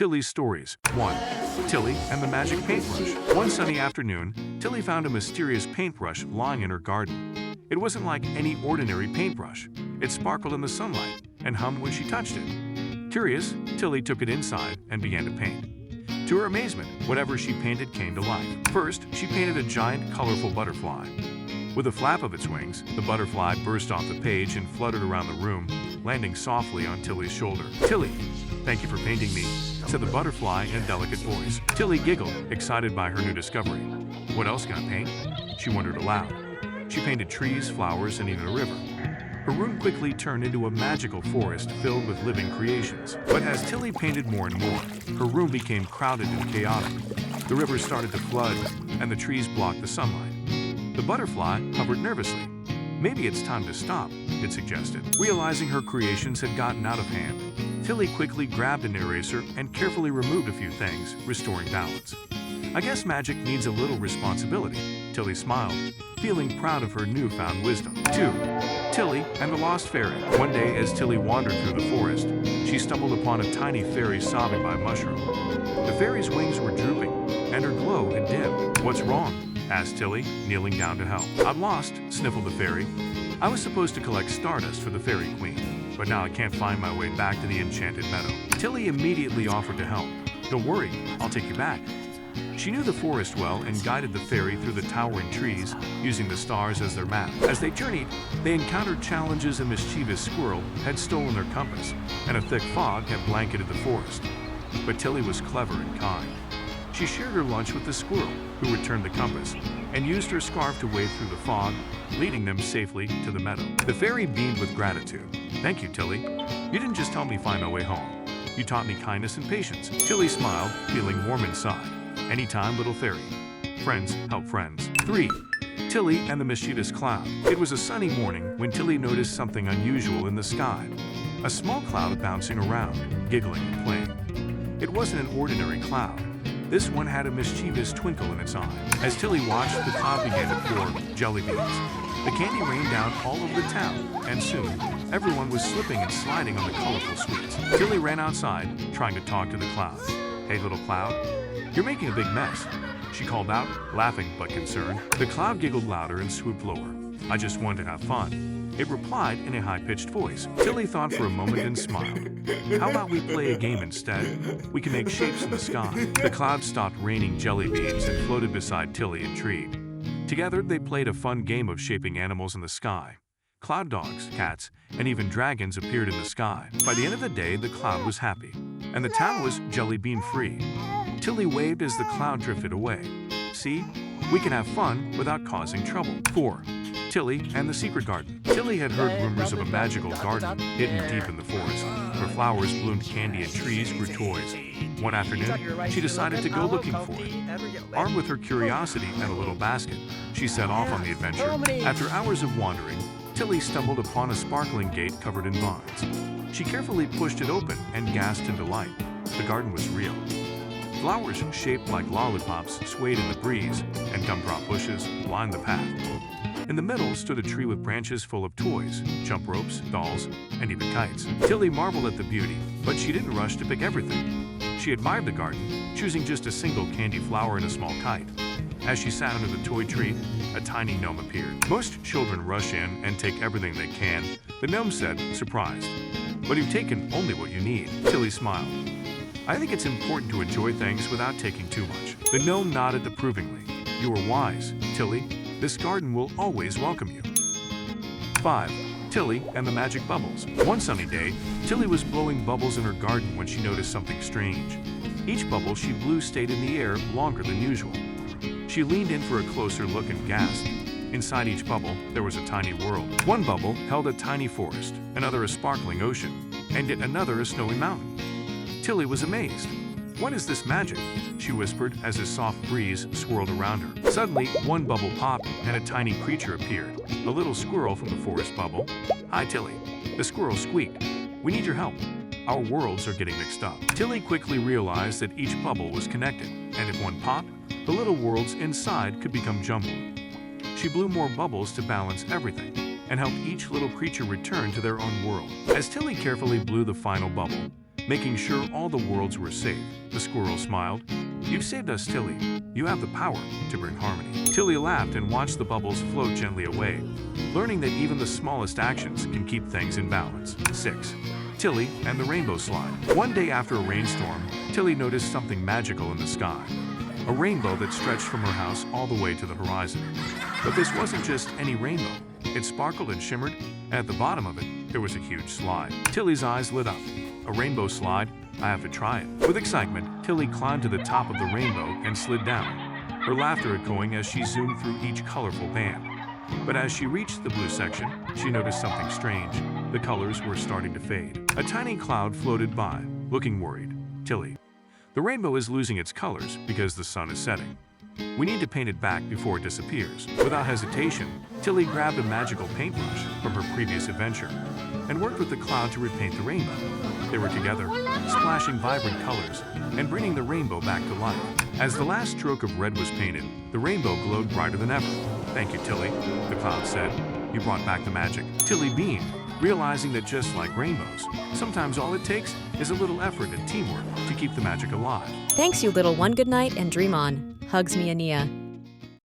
Tilly's stories. 1. Tilly and the magic paintbrush. One sunny afternoon, Tilly found a mysterious paintbrush lying in her garden. It wasn't like any ordinary paintbrush. It sparkled in the sunlight and hummed when she touched it. Curious, Tilly took it inside and began to paint. To her amazement, whatever she painted came to life. First, she painted a giant, colorful butterfly. With a flap of its wings, the butterfly burst off the page and fluttered around the room, landing softly on Tilly's shoulder. "Tilly, thank you for painting me," said the butterfly in a delicate voice. Tilly giggled, excited by her new discovery. What else can I paint? She wondered aloud. She painted trees, flowers, and even a river. Her room quickly turned into a magical forest filled with living creations. But as Tilly painted more and more, her room became crowded and chaotic. The river started to flood, and the trees blocked the sunlight. The butterfly hovered nervously. "Maybe it's time to stop," it suggested. Realizing her creations had gotten out of hand, Tilly quickly grabbed an eraser and carefully removed a few things, restoring balance. "I guess magic needs a little responsibility," Tilly smiled, feeling proud of her newfound wisdom. 2. Tilly and the Lost Fairy. One day, as Tilly wandered through the forest, she stumbled upon a tiny fairy sobbing by a mushroom. The fairy's wings were drooping, and her glow had dimmed. "What's wrong?" asked Tilly, kneeling down to help. "I'm lost," sniffled the fairy. "I was supposed to collect stardust for the Fairy Queen, but now I can't find my way back to the enchanted meadow." Tilly immediately offered to help. "Don't worry, I'll take you back." She knew the forest well and guided the fairy through the towering trees, using the stars as their map. As they journeyed, they encountered challenges. A mischievous squirrel had stolen their compass, and a thick fog had blanketed the forest. But Tilly was clever and kind. She shared her lunch with the squirrel, who returned the compass, and used her scarf to wave through the fog, leading them safely to the meadow. The fairy beamed with gratitude. "Thank you, Tilly. You didn't just help me find my way home. You taught me kindness and patience." Tilly smiled, feeling warm inside. Anytime, little fairy. Friends help friends. 3. Tilly and the mischievous cloud. It was a sunny morning when Tilly noticed something unusual in the sky. A small cloud bouncing around, giggling and playing. It wasn't an ordinary cloud. This one had a mischievous twinkle in its eye. As Tilly watched, the cloud began to pour jelly beans. The candy rained down all over the town, and soon, everyone was slipping and sliding on the colorful sweets. Tilly ran outside, trying to talk to the cloud. "Hey, little cloud, you're making a big mess," she called out, laughing but concerned. The cloud giggled louder and swooped lower. "I just want to have fun," it replied in a high-pitched voice. Tilly thought for a moment and smiled. "How about we play a game instead? We can make shapes in the sky." The cloud stopped raining jelly beans and floated beside Tilly, intrigued. Together, they played a fun game of shaping animals in the sky. Cloud dogs, cats, and even dragons appeared in the sky. By the end of the day, the cloud was happy, and the town was jelly bean-free. Tilly waved as the cloud drifted away. "See, we can have fun without causing trouble." 4. Tilly and the secret garden. Tilly had heard rumors of a magical garden hidden deep in the forest, where flowers bloomed candy and trees grew toys. One afternoon, she decided to go looking for it. Armed with her curiosity and a little basket, she set off on the adventure. After hours of wandering, Tilly stumbled upon a sparkling gate covered in vines. She carefully pushed it open and gasped in delight. The garden was real. Flowers shaped like lollipops swayed in the breeze, and gumdrop bushes lined the path. In the middle stood a tree with branches full of toys, jump ropes, dolls, and even kites. Tilly marveled at the beauty, but she didn't rush to pick everything. She admired the garden, choosing just a single candy flower and a small kite. As she sat under the toy tree, a tiny gnome appeared. "Most children rush in and take everything they can," the gnome said, surprised. "But you've taken only what you need." Tilly smiled. "I think it's important to enjoy things without taking too much." The gnome nodded approvingly. "You are wise, Tilly. This garden will always welcome you." 5. Tilly and the magic bubbles. One sunny day, Tilly was blowing bubbles in her garden when she noticed something strange. Each bubble she blew stayed in the air longer than usual. She leaned in for a closer look and gasped. Inside each bubble, there was a tiny world. One bubble held a tiny forest, another a sparkling ocean, and yet another a snowy mountain. Tilly was amazed. "What is this magic?" she whispered as a soft breeze swirled around her. Suddenly, one bubble popped and a tiny creature appeared, a little squirrel from the forest bubble. "Hi, Tilly," the squirrel squeaked. "We need your help. Our worlds are getting mixed up." Tilly quickly realized that each bubble was connected, and if one popped, the little worlds inside could become jumbled. She blew more bubbles to balance everything and helped each little creature return to their own world. As Tilly carefully blew the final bubble, making sure all the worlds were safe. The squirrel smiled. "You've saved us, Tilly. You have the power to bring harmony." Tilly laughed and watched the bubbles float gently away, learning that even the smallest actions can keep things in balance. 6. Tilly and the rainbow slide. One day after a rainstorm, Tilly noticed something magical in the sky. A rainbow that stretched from her house all the way to the horizon. But this wasn't just any rainbow. It sparkled and shimmered, and at the bottom of it, there was a huge slide. Tilly's eyes lit up. "A rainbow slide? I have to try it." With excitement, Tilly climbed to the top of the rainbow and slid down, her laughter echoing as she zoomed through each colorful band. But as she reached the blue section, she noticed something strange. The colors were starting to fade. A tiny cloud floated by, looking worried. "Tilly, the rainbow is losing its colors because the sun is setting. We need to paint it back before it disappears." Without hesitation, Tilly grabbed a magical paintbrush from her previous adventure and worked with the cloud to repaint the rainbow. They were together, splashing vibrant colors and bringing the rainbow back to life. As the last stroke of red was painted, the rainbow glowed brighter than ever. "Thank you, Tilly," the cloud said. "You brought back the magic." Tilly beamed, realizing that just like rainbows, sometimes all it takes is a little effort and teamwork to keep the magic alive. Thanks, you little one. Good night and dream on. Hugs, Mia Nia.